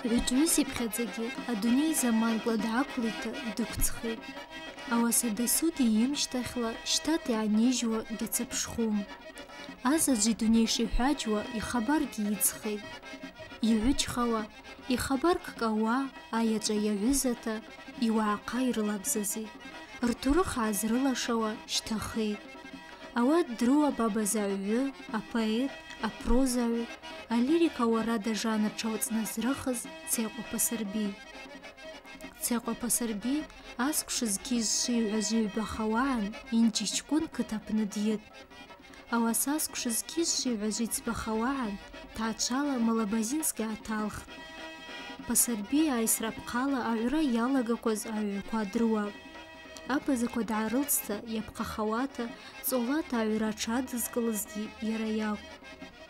Гӏвычӏвгӏвыс йпхьадзагьи адуней заманкӏла дгӏаквлита дыквцхитӏ. Ауаса дасугьи йымщтахьла щтата йгӏанижьуа гьацапшхум. Азаджв йдуней шихӏваджьуа йхабаргьи йыдзхитӏ. Йгӏвыджьхауа, йхабар кӏкӏауа, айачӏва йагӏвызата, йуагӏахъа йрылабзазитӏ. Ртурых гӏазрылашауа щтахитӏ. Ауат дрыуа бабазагӏвгӏвы, апоэт, апрозагӏвы, алирика уарада жанр тшауцӏназрыхыз Цекъва Пасарбий. Цекъва Пасарбий асквшы зкьыжвшви йгӏважвигӏвбахауагӏан йынчӏищкӏвын кыт апны дйытӏ. Ауаса асквшы зкьыжвшви йгӏважвицӏбахауагӏан тгӏачвала Малабазинский гӏаталхтӏ. Пасарбий айсра апхъала агӏвра йалагакваз агӏвгӏвква дрыуапӏ. Абазаква дгӏарылцта йапхъахауата цӏолата агӏвра тшадызкӏылызгьи йара йакӏвпӏ.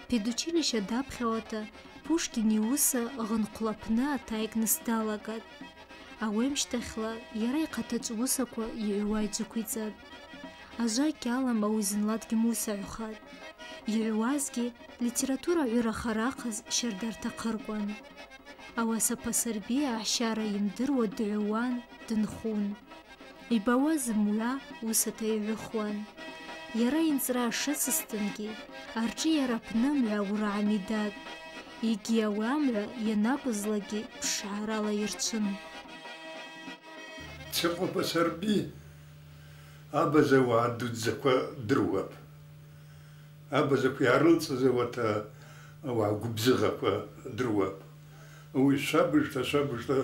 Педучилища дапхьауата Пушкин йуыса гъынхъвла апны атайкӏныс далагатӏ. Ауемщтахьла йара йхъатачӏв уысаква йыгӏвуа йджвыквицӏатӏ. Ажва кьалам ауи зынла дгьимуысагӏвхатӏ. Йыгӏвуазгьи литература гӏвырахарахъыз щардартахъыркӏван. Ауаса Пасарбий ахӏщара йымдыруа дгӏвуан, дынхун. Йбауа зымгӏва уысата йгӏвыхуан. Йара йынцӏра шыцызтынгьи аршӏы йара апны мгӏва уыргӏами датӏ. Йгьи ауи амгӏва йанакӏвызлагьи пшгӏарала йырчвын. Цекъва Пасарбий абаза уагӏа дудздзаква дрыуапӏ. Абазаква йгӏарылцӏыз ауагӏа гвыбзыгъаква дрыуапӏ. Ауи швабыжта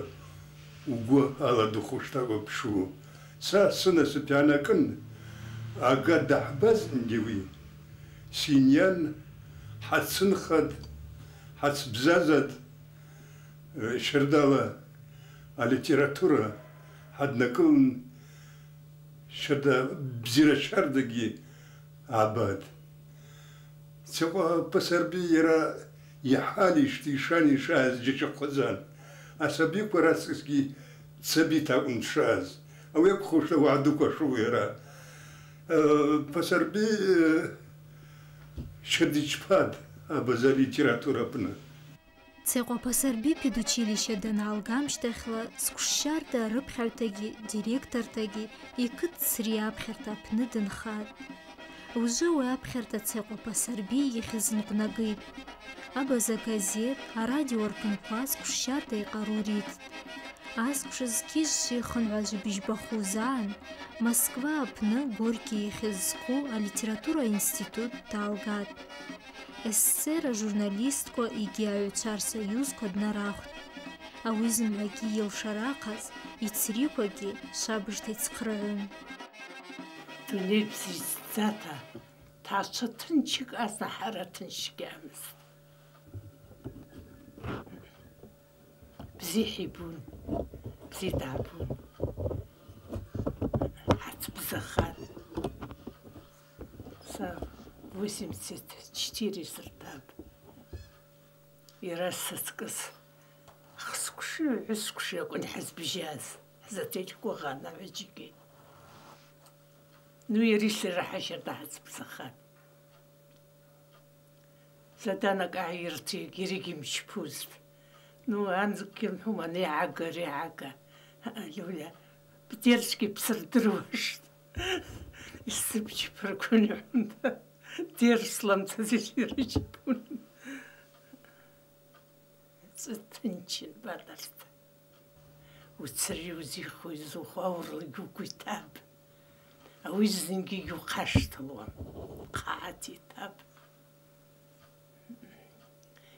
угвы аладухушта уапшу. Са сынасып йгӏанакӏын ага дахӏбазтынгьи ауи синйан, хӏацынхатӏ, хӏацбзазатӏ, щардала алитература хӏаднакӏылын щарда бзира щардагьи гӏабатӏ. Цекъва Пасарбий йара йхӏалищти йшан йшаъаз джьачӏахъвазан. Асабиква рацкӏысгьи цабит акӏвын дшаъаз. Ауи акӏвхушта уагӏа дуква шыуа йара. Пасарбий щардичпатӏ абаза литература апны. Цекъва Пасарбий педучилища даналга амщтахьла сквшщарда рыпхьагӏвтагьи директортагьи йкыт цри апхьарта апны дынхатӏ. Ужвы ауи апхьарта Цекъва Пасарбий йахьызынкъвнагитӏ. Абаза газет, арадио рпынква сквшщарда йкъару риттӏ. Асквшы зкьыжвшви хынгӏважви быжьбахузагӏан Москва апны Горький йахьыззхъу алитература институт далгатӏ. СССР журналистква йгьи агӏвгӏвчва рсоюзква днарахвтӏ. Ауи зымгӏвагьи йылшарахъаз йцриквагьи швабыжта йцхърыгӏун. Дуней бзидздзата тгӏачва тынч йкӏазна хӏара тынч гьаъамызтӏ. Бзи хӏибун, бзи дгӏабун, хӏацбзахатӏ. Са 84 сыртапӏ. Йара сацкӏыс хсквшы, гӏвысквшы акӏвын хӏызбжьаз, хӏзателькӏвагъан агӏвыджьгьи. Ну йари сара хӏащарда хӏацбзахатӏ. Заданакӏ гӏайыртитӏ, йаригьи мчпузтӏ. Ну анзыкӏгьи ани йгӏага, ари йгӏага. Лёля бдерчӏвгьи бсырдыруаштӏ. Йсыбчпарквынхӏвунта. Дерсламца зиричпун. Тынчын бадарта. Уцри узиху йзуху аурла йгвгвитапӏ. Ауи зынгьи йухъаштылуам. Хъагӏат йтапӏ.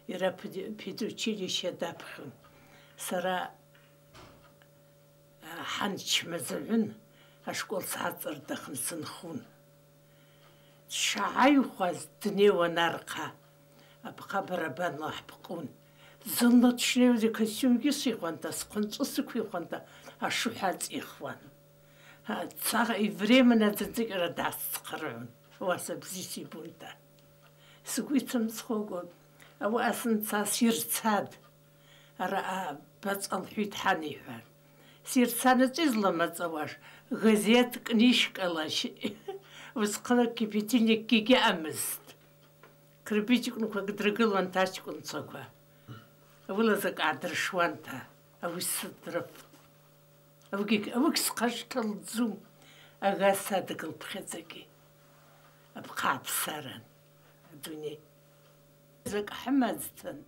Йара педучилища дапхьун. Сара хӏан чмазагӏвын ашкол сгӏацӏырдахын сынхун. Дшгӏайхуаз днеуан архъа. Апхъа барабанла хӏпкъун. Зынла дшнеузи костюмгьи сихуанта, схъвынчӏвы сыквихуанта ашухӏ ацӏихуан. Временно дзынцӏыкӏьара дгӏасцхърыгӏун. Ауаса бзи сибунта. Сгвы йтымцхуагу ауаъа сынца сйырцатӏ. Араъа бацӏалхӏвитӏ хӏан йхӏван. Сйырцанычӏви зламацӏауаш газет, книжкала усхъала кипятильникгьи гьаъамызтӏ. Кирпичкӏвынква дрыгылуан тачкӏвынчваква. أولا زك عدر شوانتا أو الصدرف أوك سقاش تلزوم أغا صادق البخزكي أبقى بسارن الدنيا زك حمازتن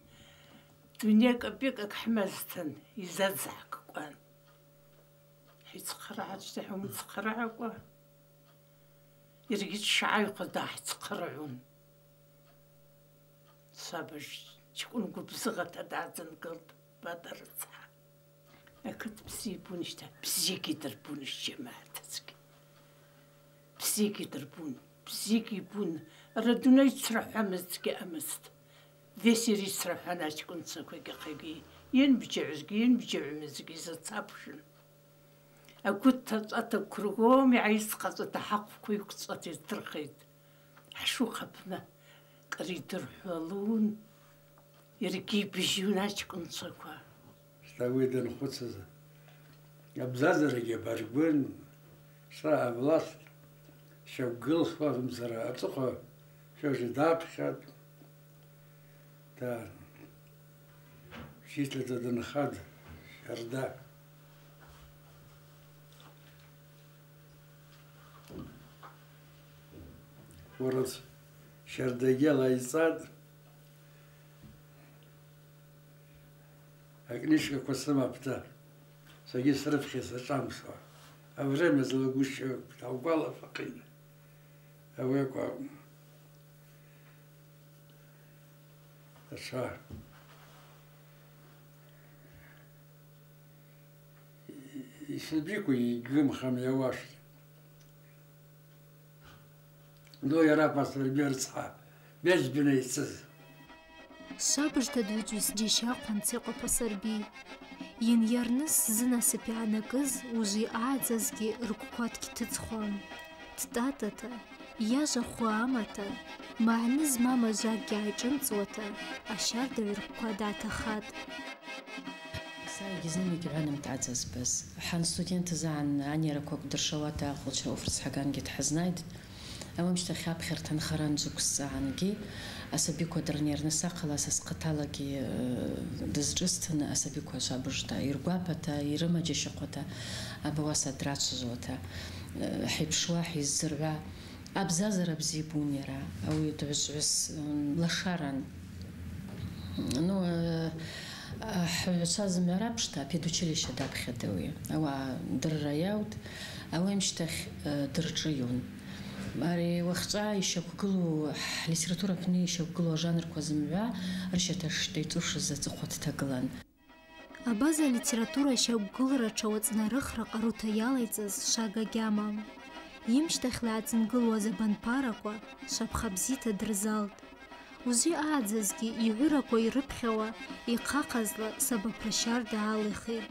دنياك أبيك حمازتن يزازعك قوان حيت قرعة تحوم تقرع قوان يرقيت الشعايق داح تقرعون صابش تكون بزغة دازن قلب بدر صح أكد بسيبون اشتا بزيكي دربون الجماعة تسكي بزيكي دربون بزيكي بون ردونا يتسرح أمزكي أمست ذي سيري يتسرح أنا تكون تسكي قيقي ينبجع مزكي زتصابشن أكد تتكرغومي عايز قصة تحقق ويقصة ترخيد حشو خبنا قريد الحلون يركي بجيونا تكون تسكي شتاويد الخصوص أبزاز رجع برجون شرع بلاص شوقل خواف مزرعة أتقى شو جداب خد تا شيت لتدن خد شردا ورد شرداجي لا يصاد أكنيش كوسما بتا سجى صرف خيس الشمس أو رمز لوجوش أو بالا فقير أو يقع الشهر يسبيكو يقوم خمية واش لو يرى بس البيرصحة بيج بني يتسز شابش تدوجوس جيشا قنصيقو بصربي ينيرنس زنا سبيعنكز وجي عاززكي ركوكاتكي تتخوام تتاتتا ياجا خوامتا معنز ماما جاكي عجنصوتا أشار دوي ركواداتا خاد جزني كبعنا متعزز بس حان ستودنت زعن عني ركوك درشواتا خلش أوفرس حقان جيت حزنايد أو مش تخاب خير تنخران زوك الساعنكي أسبيكو درنير نسا خلاص أسقطالكي دزجستن أسبيكو شابجتا يرقابتا يرمى جيشقوتا أبواسا دراتش زوتا حيب شواحي الزرع أبزازر بزيبونيرا أو يدعجوس لشارن نو حساز مرابشتا بيدوچليش داب خدوية أو درراياود أو مشتخ درجيون ماري وقتا يشوكلو ليتراتورا بني يشوكلو جانر كوزمبا رشتاش تيتوش زاتقوت تاغلان أبازا ليتراتورا يشوكلو رچوتنا رخرا قروتا ياليزز شاغا جامام يمشتخ لعتنقلو زبان بارقوا شابخبزيتا درزالت وزي أعززكي يعرقو يربخوا يقاقزلا سبب رشار دعاليخي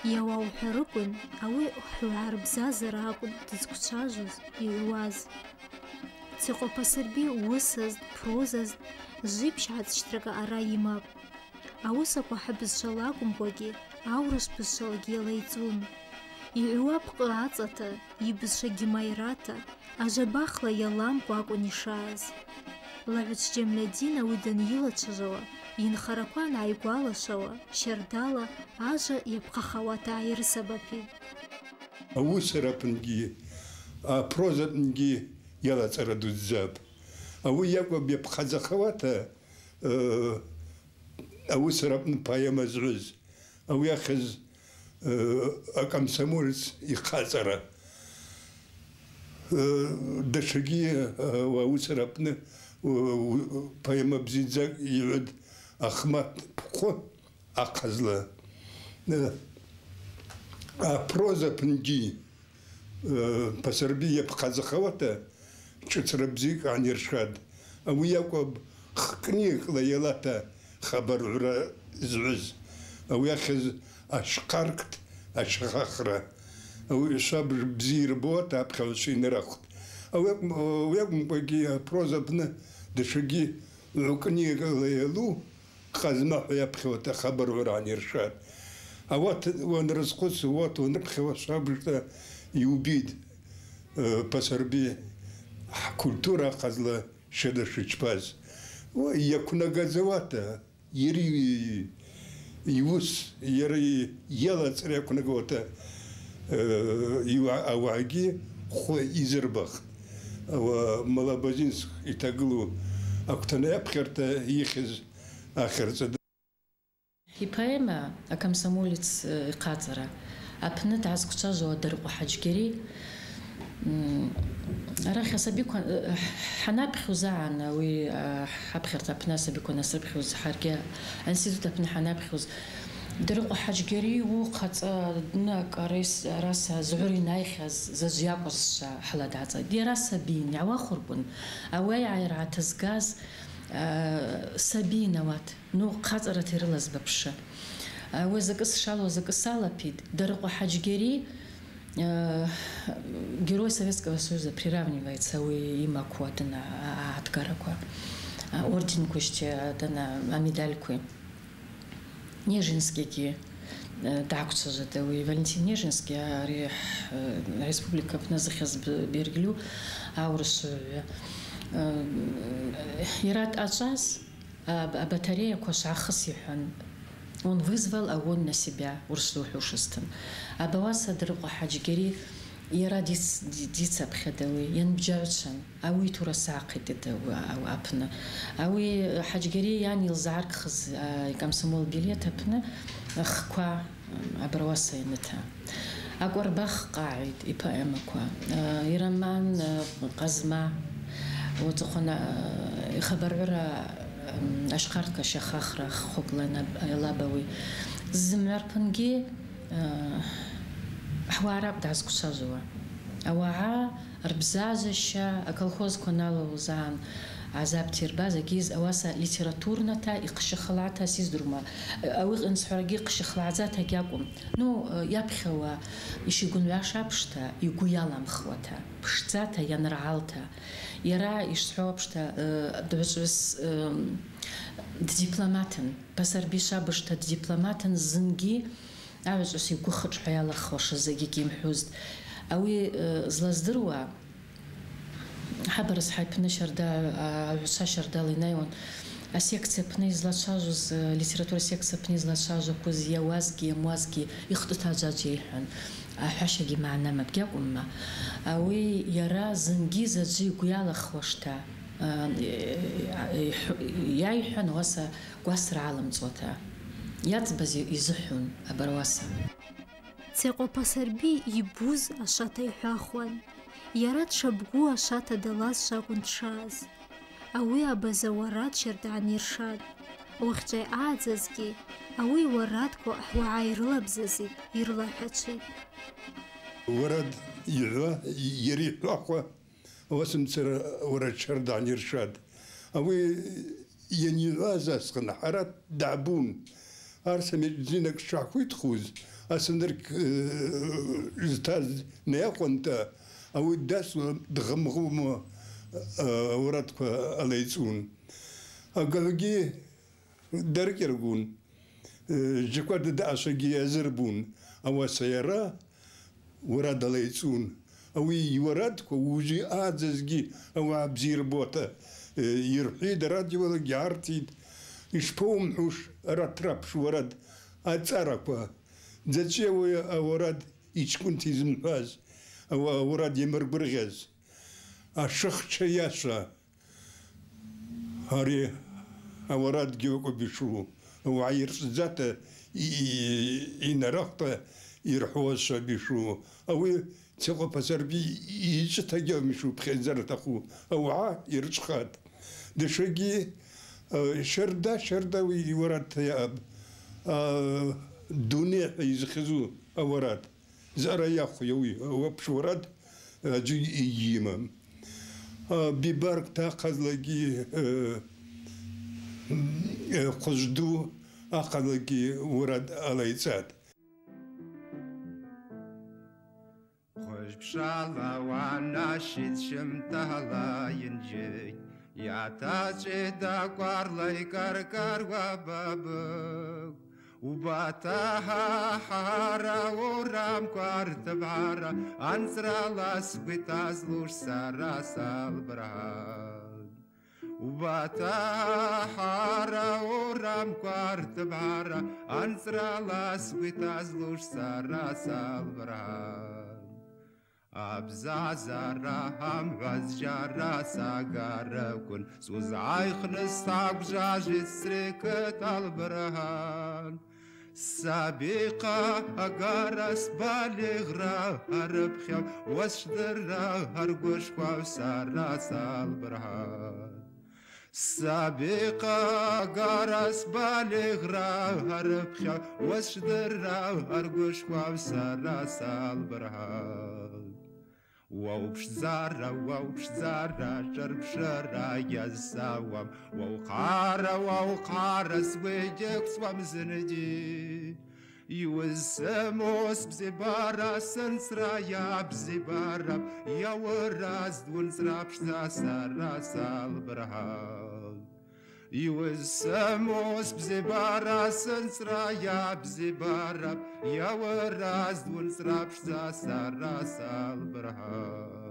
يواو حرقون أوي أحو عرب زازر هاكون تزكوشاجوز يواز تيقو بسربي وسز بروزز جيب شعاد اشترقا أراي ماب أوساكو حبز شلاكم بوغي أورش بشلاقي ليتون يعواب قاعدتا يبز شاقي مايراتا أجاباخلا يلام باقو نشاز لعوش جملدين ودن يلتشجوا ينخرقوان عيقوالا شوا شردالا عجا يبقى خواتا عير سببي أوسرا بنجي بروزا بنجي يلا تردو الزاب أو يقوى بيبقى زخواتا أوسرا بن بايا مزعز أو ياخذ أكم سمورس يخازرا دشقية وأوسرا بن بايا مبزيزاك يعد أخمات بخو أقزلا بروزا بنجي بسربية بقازخواتا تشتربزيك عن يرشاد أو ياكوب خكنيك ليلاتا خبر عرا زعز أو ياخذ أشقاركت أشخاخرة أو يشاب بزير بوتا بخوشين رخت أو ياكم بقي بروزا بنا دشقي لوكنيك ليلو خزمة يبخوتا خبر عرا عن يرشاد أوات ونرزقوس وات ونبخوا شابرتا يوبيد بسربي كولتورا قزلا شدش باز ويكون غزواتا يري يوس يري يلا تريك نقوته أواجي خو يزربخ وملابزينس يتقلو أكتنا بخيرته يخز آخر زد. هي поэма комсомолец قاطرة أبنت عزكتاجو درق حجري راح سبيكون حنابخ وزعن وي حبخر تبنا سبيكون سبخ وزحرجة أنسيت تبنا حنابخ وز درق حجري وقت ناك راس زعوري نايخز زجياقص حلاد عزا دي راس بين يعوا خربون أواي عير عتزجاز سبينوات نو قاطرة تيرلز ببشة وزقص شالو زقص سالبيد درق حجري Герой Советского Союза приравнивается и имаку дана отгараку орденку ще дана медальку Нежинский также же это и Валентин Нежинский республика назахез бергелю аурсу ират аджаз батарея кошахс юхан. Он вызвал огонь на себя, урслухушистен. А баваса друга хаджгери يرى ديت بخدوي ينبجاوشن أوي ترى ساقط أو أبنا أوي حجري يعني الزعرك خز كم سمول بليت أبنا خقوا عبرواسة نتا أقور بخ قاعد إبا أمكوا يرمان قزمة وتخنا خبر عرا أشقرك شخاخرة خقلنا لابوي زمر بنجي حوارا بدعز كشاجوا أوعى ربزازشة الكولخوز كنالو زان عذاب تيربازة جيز أواسا ليتراتورنا تا يقشخلعتا سيز درما أو إنسحرجي قشخلعزاتا جاكم نو يبخوا يشيقون واشا بشتا يقويالام خوتا بشتاتا ينرعالتا يرا يشتحوا بشتا دوشوس ديبلوماتن بسر بيشا بشتا ديبلوماتن زنجي أعوز أسي كوخج حيالا خوش زجي كيم حوزد أوي زلازدروا حبرس حيب نشر دا عوسا شردا لينايون أسيكتسي بني زلاشاجوز ليتراتورا سيكتسي بني زلاشاجو كوز يوازجي موازجي يخططها جاجيحن حاشاجي معنا مبجاكم ما أوي يرى زنجي زجي قيالا خوشتا يايحن واسا قواسر عالم زوتا ياتبزي يزحون أبرواسا تيقو بسربي يبوز أشاتا يحاخوان يراد شبقو أشاتا دلاز شاقون تشاز أوي أبزا وراد شرد عن يرشاد وخجاي عادزازجي أوي ورادكو أحوا عايرلا بزازي يرلا حتشي وراد يعوا يريح أخوة واسم سر وراد شرد عن يرشاد أوي ينيغاز أسخن حرات دعبون أرسم زينك شاكوي تخوز أسندرك زتاز نياقونتا أو الداس دغمغوم ورادك أليسون أقلقي درك يرقون جكواد داشقي أزربون أو سيارة وراد أليسون أو يورادك وجي آززجي أو عبزير بوتا يرحي درادي ولا جارتيد يشبهم حوش راتراب شو ورد أتساركوا زاتشي ورد يشكون تيزم فاز أو ورد يمر برغاز الشخ شياشا هاري ورد جيوكو بشو هو عير ذاته ينرقطه يرحوش بشو أو تسوق بسربي يجتاجا مشو بخنزر تخو أو عا يرشخات دشقي شردا ويورد ياب دنيا يزخزو أوراد زارا ياخو يوي وبش ورد جي يمام ببارك تاخذ لقي قصدو أخذ لقي ورد على يساد خوش بشالا وانا شيد شمتها ينجي يا تاجي دا قارلي كركر وبابك وباتاها حارة ورام كوارت بعارة أنسرا لاس بتازلوش سارا سالبراد وباتا حارة ورام كوارت بعرة أنصر لاس ويتازلوش سارة سالبران أبزا زارة هم غزجارة ساقارة كن سوز عايخ نستاق جاجي سريكة البرهان سابقة أقارس بالغرا هربخيا واشدرا هرقوش وسارة سالبرهان سابقة قارس بالغرا هربخيا واشدرا هرقوش وسارة سالبرهان ووبش زارة شرب شرا يزاوم ووقارة سويجك سوام زندي يوزموس بزبارة سنسرا يا بزبارة يا وراز دون سرابش سارة سالبرهان يوزموس بزبارة سنسرا يا بزبارة يا وراز دون سرابش سارة سالبرهان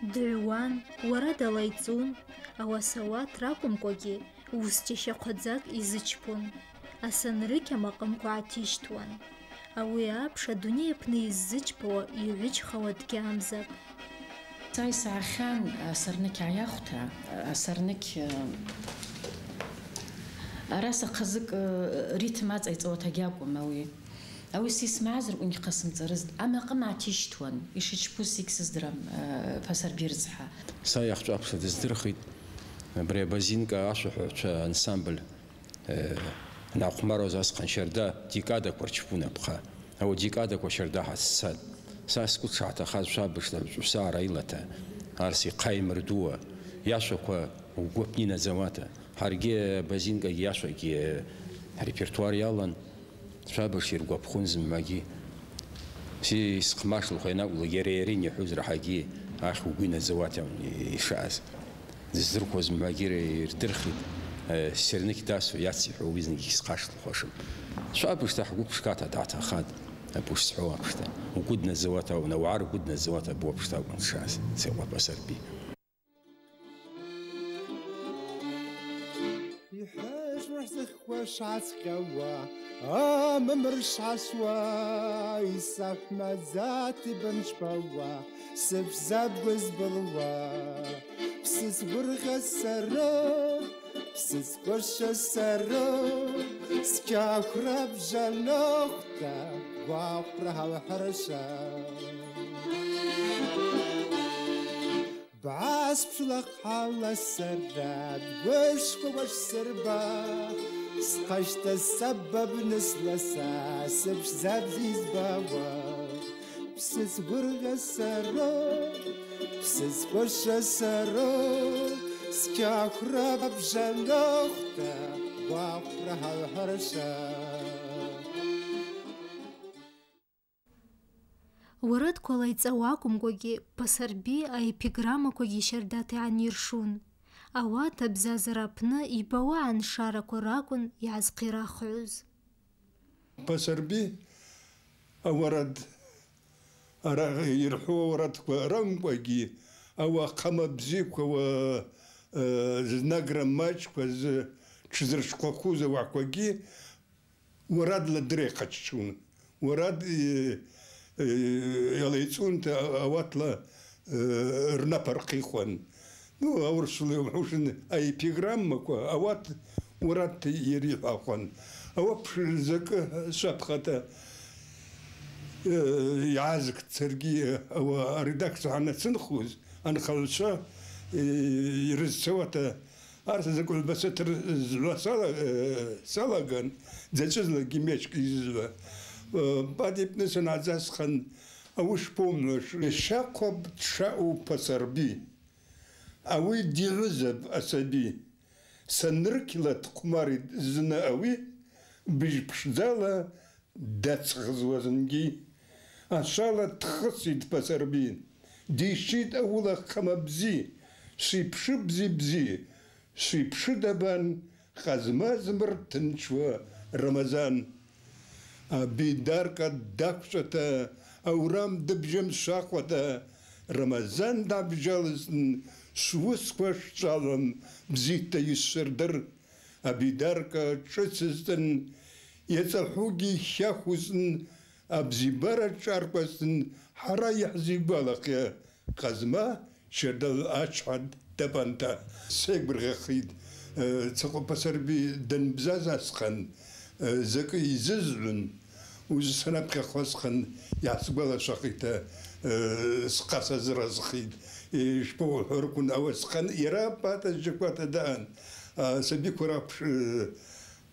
دعوان ورد ليتون أو سوات راكم كوجي وستيشا قدزاك إزيشبون أسنريكا مقامكو عتيشتوان أو يابشا دنيا بني إزيشبو يوجي خوات كامزاك تاي ساخان أسرنك عياختا أسرنك أراس قزق ريتمات أيتوتا جاكو موي أو يسيس معزر وني قسم ترزد أما قمع تيشتوان يشيش بوسيكس درام فسر بيرزحا سايخ جابس دزدرخيد بري بازينكا عشو انسامبل ناقمارو زاسقن شردا ديكادا كورچفونا بخا أو ديكادا كوشردا حساد ساسكوت شاتا خاز شابش سارة إلتا هارسي قايم ردوا ياشو كوا وقوبنينا زواتا هارجي بازينكا ياشو كي ريبرتوار يالان شابش يرقوب خونزم ماجي سي سقماش الخينا ولا يريرين يحوز حاجي اخو قينا زواتا يشاز زركوز ماجير يردرخي سيرنك تاسو ياتسي حوبيزن يسقاش الخوشم شابش تحقوق شكاتا داتا خاد ابوش سحوا بشتا وقدنا زواتا ونوعار قدنا زواتا بو بشتا ونشاز سوا بسر بي يحاج وحزخ واش عسكوا ممرش عشوا يساف مزاتي بنشبوا سف زبز بلوا بسس برغ السرو بسس برش السرو سكا خراب جنوختا وعبرها وحرشا بعاس بشلق حال السراد وش سربا سقشت السبب نسلسا سبش زابزيز باوا بسس برغ السرو بسس برش السرو سكا خراب جنوختا وعبرها وحرشا ورد كولايتس أواكم كوجي بسربي أي بيغراما كوجي شرداتي عن يرشون أوات بزاز رابنا يبوا عن شارك وراكن يعزقي راخوز بسربي أورد يرحو ورد رنگ كوجي أو قام بزيك و زناغرا ماتش كوز تشزرش كوكوزا وعكوجي ورد لدريقة تشون ورد يليتون أواتلا رنابرقي خوان نو أورسل يوحوشن أي بيغرام كوا أوات ورات يريح خوان أوبش زك شابخة يعازك ترقي أو ريداكس عنا سنخوز أنا خلصا يرز سواتا أرس زكول بساتر زلا سالاغان زجزلا جيميش كيزلا بعد ابن عزاز خان أوش بومنوش شاقب تشاو بسربي أوي ديغزب أسابي سنركلة قماري زنا أوي بجبشدالا داتسخز وزنجي أشالا تخصيد بسربي ديشيد أولا خمبزي شيبشي بزي شيبشي دبان خزمازمر تنشوا رمضان بيدارك داكشتا أورام دبجم شاقوتا Рамазан дабжалызн швусква шалам бзита юсердер абидарка чцызн яцахуги хяхузн абзибара чарпасн хара яхзибалак я казма شردل أشهد تبانتا سيبر خيد تقو بسربي دن بزاز أسخن زكي يززلن وزسنا بخي خسخن يحسبالا شقيتا سقاسا زراز خيد شبو حركون أو سخن إيراب باتا جكواتا دان سبيكو رابش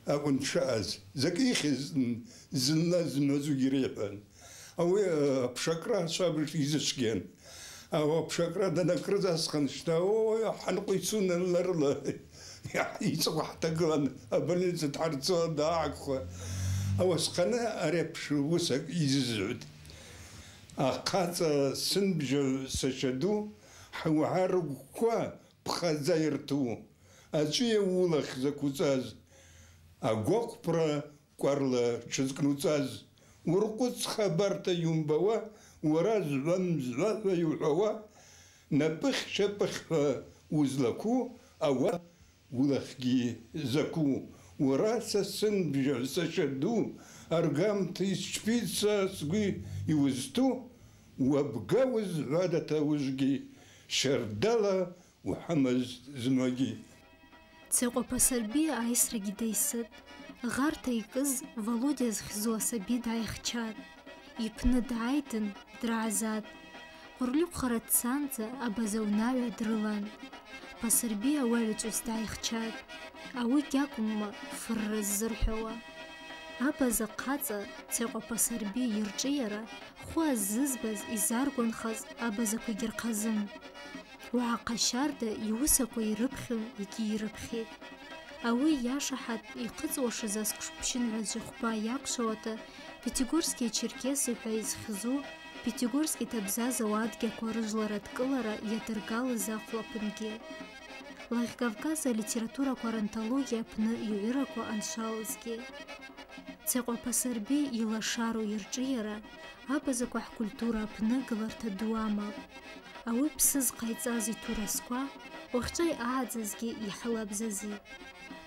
أكون شاز زكي خزن زلنا زنوزو يريبان أو بشكرا صابر يزشكين أو بشكرا دنا كرزاس خنشتا أو حنقيسون اللرلا يصبح تقلن أبني تتعرضوا داعك أو سقنا أريبش وسك يزود أقاط سنبجو سشدو حوار كوا بخزايرتو أجي ولخ زكوزاز أقوق برا كارلا شزكنوزاز ورقص خبرت يومبوا وراز ومزلا ويوحوا نبخ شبخ وزلكو أو ولخجي زكو وراس السن بجلسة أرقام تيسبيتسا سقي يوزتو وبقاوز غادة وزقي شردلا وحمز زماجي تسيقو بسربي عيسر جديسد غارتا يكز Володя зхзу асаби дайхчад. Ипны дайдын дразад. Курлюк харатсанца абазаунавя дрылан. Пасырби ауалыцус дайхчад. Ауи гьакумма фыррыз зырхӏвауа. Абаза хъацӏа Цекъва Пасырби йыршӏыйара хвы азызбаз йзаргванхаз абазаквагьи рхъазын. Уагӏахъа щарда йуысаква йрыпхьун йгьи йрыпхьитӏ. Ауи йашахӏат йхъыцӏуашыз асквшпщынгӏва зджьахвба йаквшвауата Пятигорские черкесы хӏва йызхьзу Пятигорский табзаз ауадгьаква рыжвлара дкӏылара йадыргалыз ахвлапынгьи. Лахькавказа литератураква рантология апны йгӏвыраква аншалызгьи. Цекъва Пасырби йылашару йыршӏыйара абазаква хӏкультура апны гыларта ду амапӏ. Ауи псы зхъайцӏаз йтурасква уахьчӏва йъагӏадзазгьи йхӏылабзазитӏ.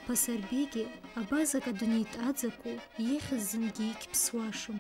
Пасырбигьи абазак адуней дъадзаку йыхьыз зынгьи йгьпсуашым.